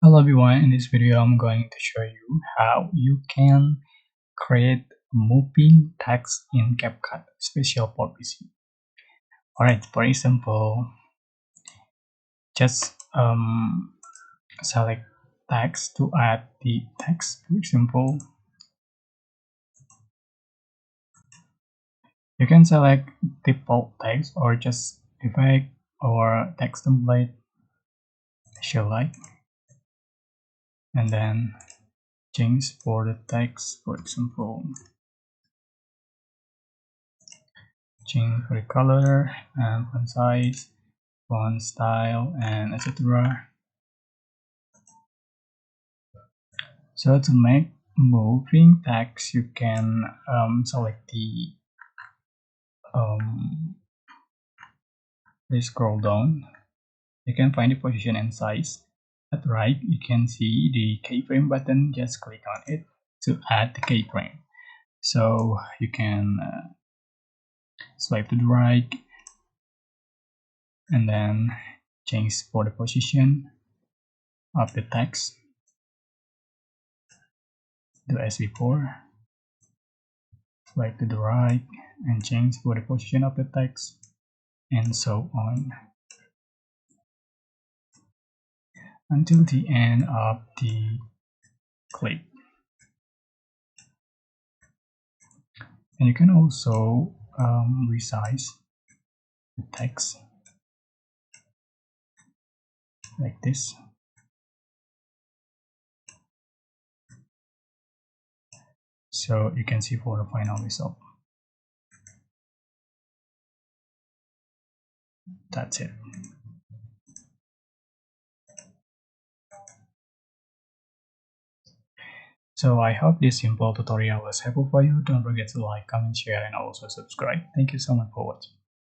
Hello everyone, in this video I'm going to show you how you can create moving text in CapCut special for PC. Alright, for example, just select text to add the text. For example, you can select default text or just effect or text template as you like, and then change for the text. For example, change for the color and font size, font style, and etc. So to make moving text, you can select the please scroll down. You can find the position and size. At right, you can see the keyframe button. Just click on it to add the keyframe. So you can swipe to the right and then change for the position of the text. Do as before. Swipe to the right and change for the position of the text, and so on until the end of the clip. And you can also resize the text like this. So you can see for the final result. That's it. So I hope this simple tutorial was helpful for you. Don't forget to like, comment, share, and also subscribe. Thank you so much for watching.